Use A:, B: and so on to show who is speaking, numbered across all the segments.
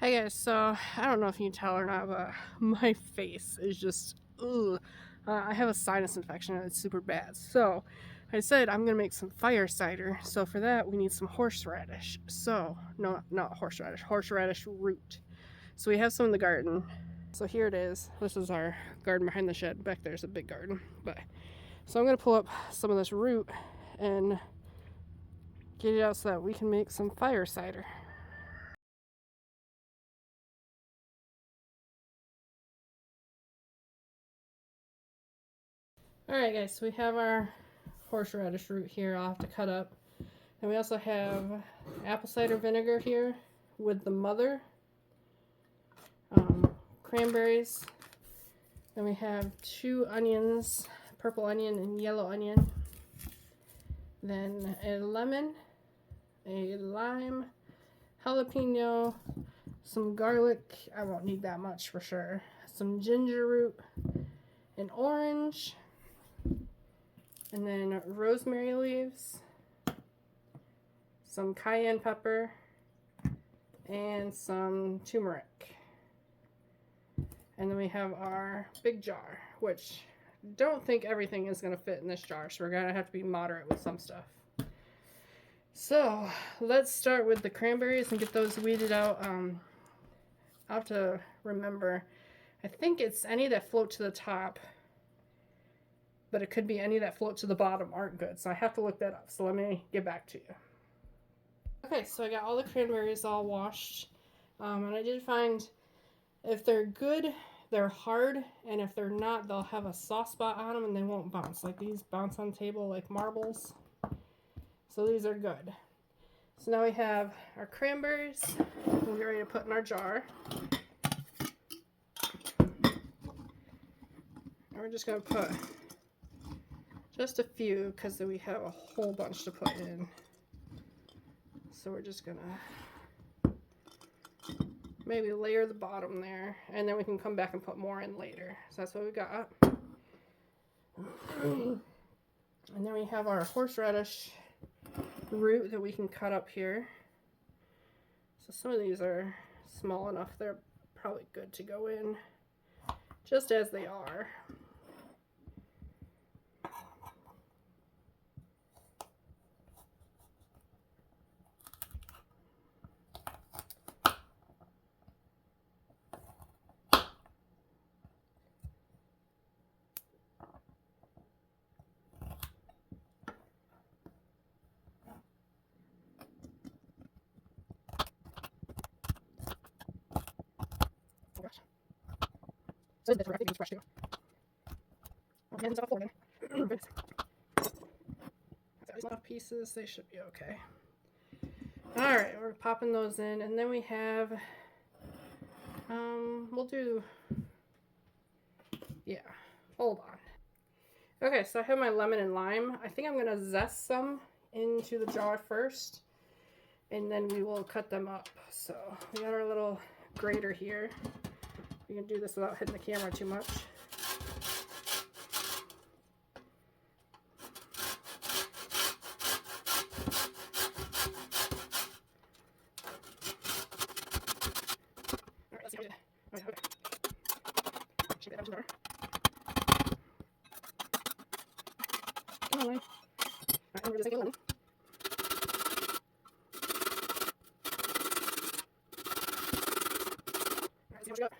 A: Hey guys, so I don't know if you can tell or not, but my face is just, ugh. I have a sinus infection and it's super bad. So I said I'm gonna make some fire cider. So for that we need some horseradish. So, no, not horseradish, horseradish root. So we have some in the garden. So here it is. This is our garden behind the shed. Back there's a big garden. So I'm gonna pull up some of this root and get it out so that we can make some fire cider. Alright guys, so we have our horseradish root here. I'll have to cut up. And we also have apple cider vinegar here with the mother, cranberries. Then we have 2 onions, purple onion and yellow onion. Then a lemon, a lime, jalapeno, some garlic. I won't need that much for sure. Some ginger root, an orange, and then rosemary leaves, some cayenne pepper, and some turmeric. And then we have our big jar, which don't think everything is going to fit in this jar, so we're going to have to be moderate with some stuff. So let's start with the cranberries and get those weeded out. I'll have to remember, I think it's any that float to the top, but it could be any that float to the bottom aren't good, so I have to look that up. So let me get back to you. Okay, so I got all the cranberries all washed, and I did find if they're good, they're hard, and if they're not, they'll have a soft spot on them and they won't bounce. Like these bounce on the table like marbles. So these are good. So now we have our cranberries. We'll get ready to put in our jar. And we're just going to put just a few because we have a whole bunch to put in. So we're just going to maybe layer the bottom there, and then we can come back and put more in later. So that's what we got. And then we have our horseradish root that we can cut up here. So some of these are small enough, they're probably good to go in just as they are. So this I think it's fresh too. Our hands off Florida. These enough pieces, they should be okay. Alright, we're popping those in, and then we have we'll do, yeah, hold on. Okay, so I have my lemon and lime. I think I'm gonna zest some into the jar first, and then we will cut them up. So we got our little grater here. We can do this without hitting the camera too much. Alright, let's see how we did. Okay. Shake that out to the jar. Come on, lime. Alright, and we're just gonna lemon. Alright, see what we got.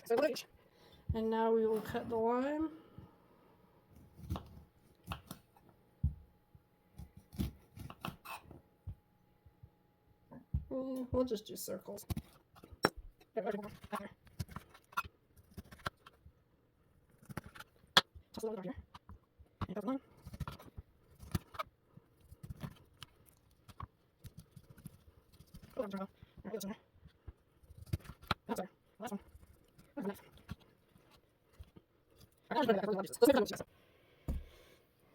A: So and now we will cut the lime. We'll just do circles. Toss a little over here. And cut the lime. Oh, that was wrong. Alright, this one. That's our last one.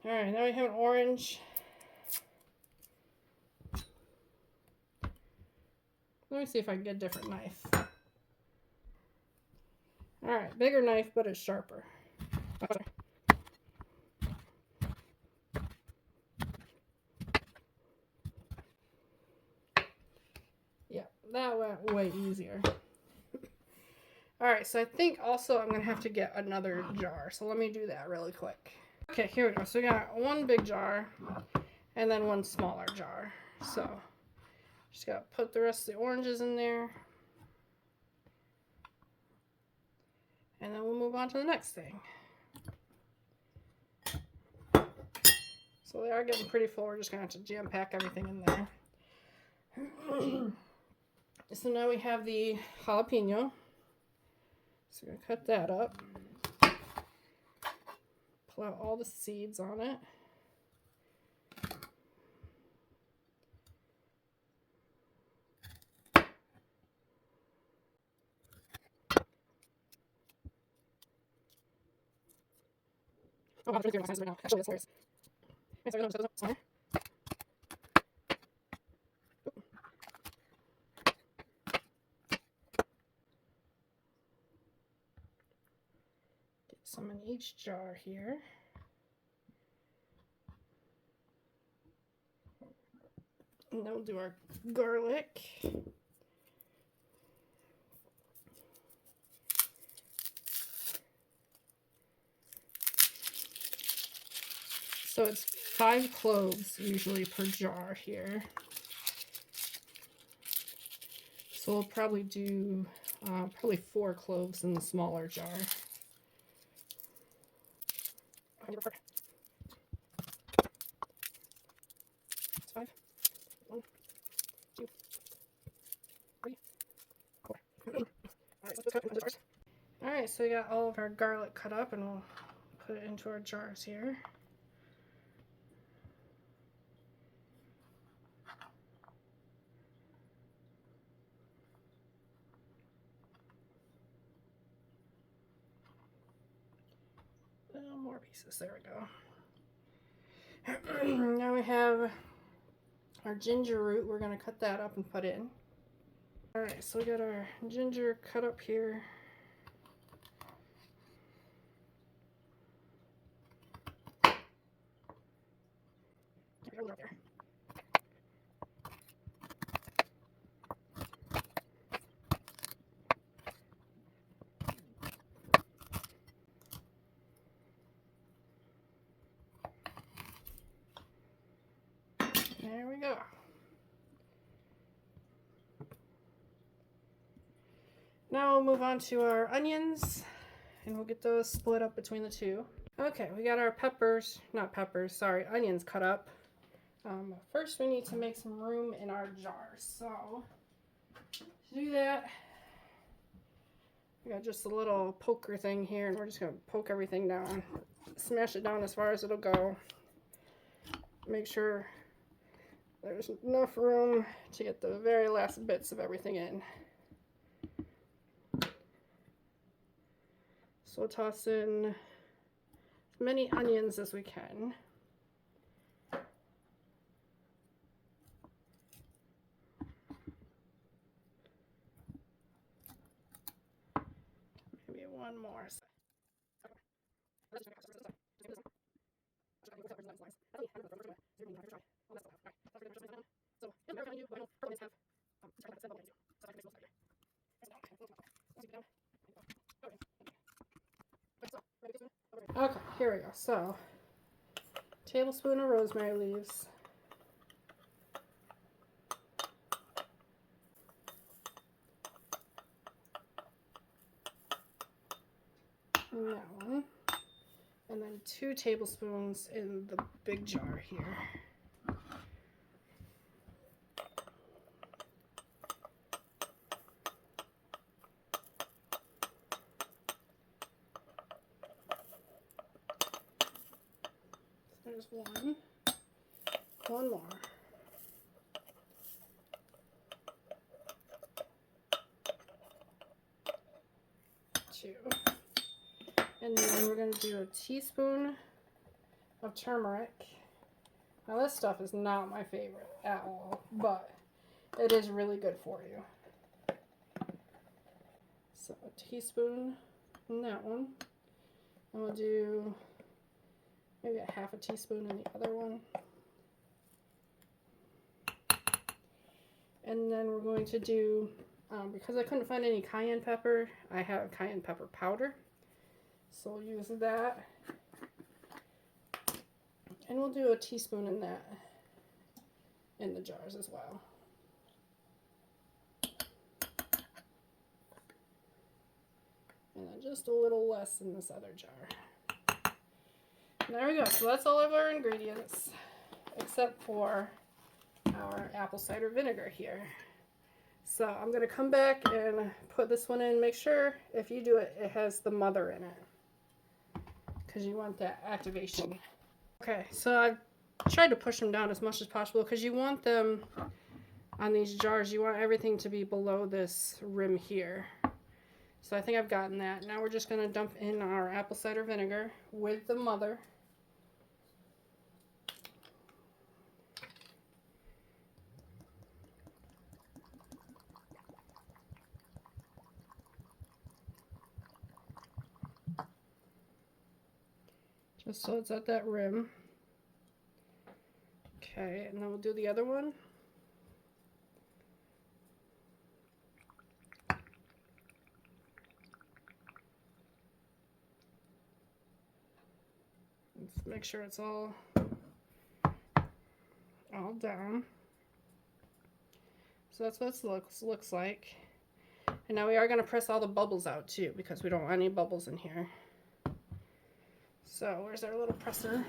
A: Alright, now we have an orange. Let me see if I can get a different knife. Alright, bigger knife, but it's sharper. That went way easier. Alright, so I think also I'm going to have to get another jar. So let me do that really quick. Okay, here we go. So we got one big jar and then one smaller jar. So just got to put the rest of the oranges in there. And then we'll move on to the next thing. So they are getting pretty full. We're just going to have to jam pack everything in there. So now we have the jalapeno. So we're going to cut that up. Pull out all the seeds on it. Oh, wow, it's really clear right now. Actually, that's hilarious. Okay, so we're going to put this up. Get some in each jar here. And then we'll do our garlic. So it's 5 cloves usually per jar here. So we'll probably do probably 4 cloves in the smaller jar. It's 5. 1, 2, 3, 4. Alright, so let's cut into jars. Alright, so we got all of our garlic cut up and we'll put it into our jars here. More pieces, there we go. Now we have our ginger root. We're going to cut that up and put in. Alright, so we got our ginger cut up here. There. There we go. Now we'll move on to our onions and we'll get those split up between the two. Okay, we got our onions cut up. First we need to make some room in our jars. So to do that, we got just a little poker thing here and we're just going to poke everything down. Smash it down as far as it'll go. Make sure there's enough room to get the very last bits of everything in. So we'll toss in as many onions as we can. Maybe one more. Okay, here we go. So, tablespoon of rosemary leaves. And that one. And then 2 tablespoons in the big jar here. There's one. One more. 2. And then we're going to do a teaspoon of turmeric. Now this stuff is not my favorite at all, but it is really good for you. So a teaspoon in that one. And we'll do maybe a half a teaspoon in the other one. And then we're going to do, because I couldn't find any cayenne pepper, I have cayenne pepper powder. So we'll use that. And we'll do a teaspoon in that, in the jars as well. And then just a little less in this other jar. And there we go. So that's all of our ingredients, except for our apple cider vinegar here. So I'm going to come back and put this one in. Make sure if you do it, it has the mother in it, because you want that activation. Okay, so I've tried to push them down as much as possible, because you want them on these jars, you want everything to be below this rim here. So I think I've gotten that. Now we're just going to dump in our apple cider vinegar with the mother. Just so it's at that rim. Okay, and then we'll do the other one. Let's make sure it's all down. So that's what it looks like. And now we are going to press all the bubbles out too, because we don't want any bubbles in here. So where's our little presser?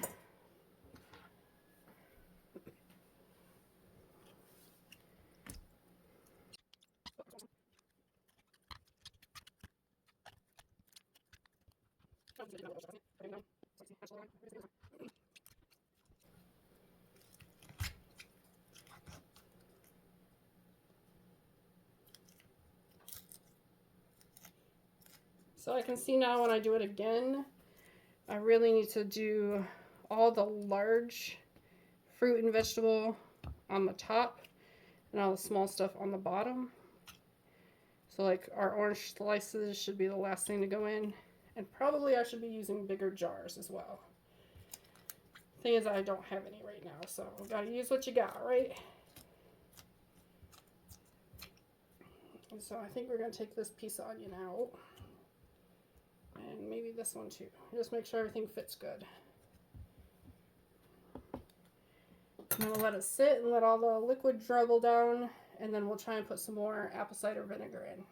A: So I can see now when I do it again, I really need to do all the large fruit and vegetable on the top and all the small stuff on the bottom. So like our orange slices should be the last thing to go in. And probably I should be using bigger jars as well. Thing is, I don't have any right now, so you gotta use what you got, right? And so I think we're gonna take this piece of onion out. And maybe this one too. Just make sure everything fits good. I'm gonna let it sit and let all the liquid dribble down, and then we'll try and put some more apple cider vinegar in.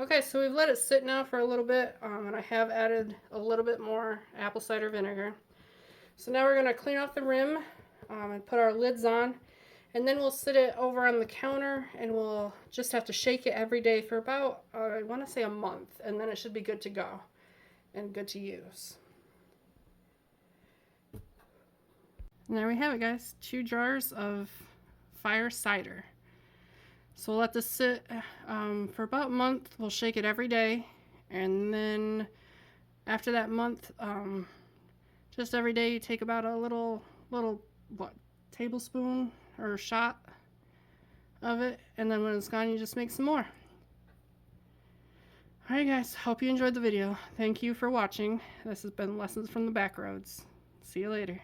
A: Okay, so we've let it sit now for a little bit, and I have added a little bit more apple cider vinegar. So now we're going to clean off the rim and put our lids on, and then we'll sit it over on the counter, and we'll just have to shake it every day for about, I want to say a month, and then it should be good to go and good to use. And there we have it, guys. 2 jars of fire cider. So we'll let this sit for about a month. We'll shake it every day. And then after that month, just every day you take about a little, what, tablespoon or shot of it. And then when it's gone, you just make some more. Alright guys, hope you enjoyed the video. Thank you for watching. This has been Lessons from the Backroads. See you later.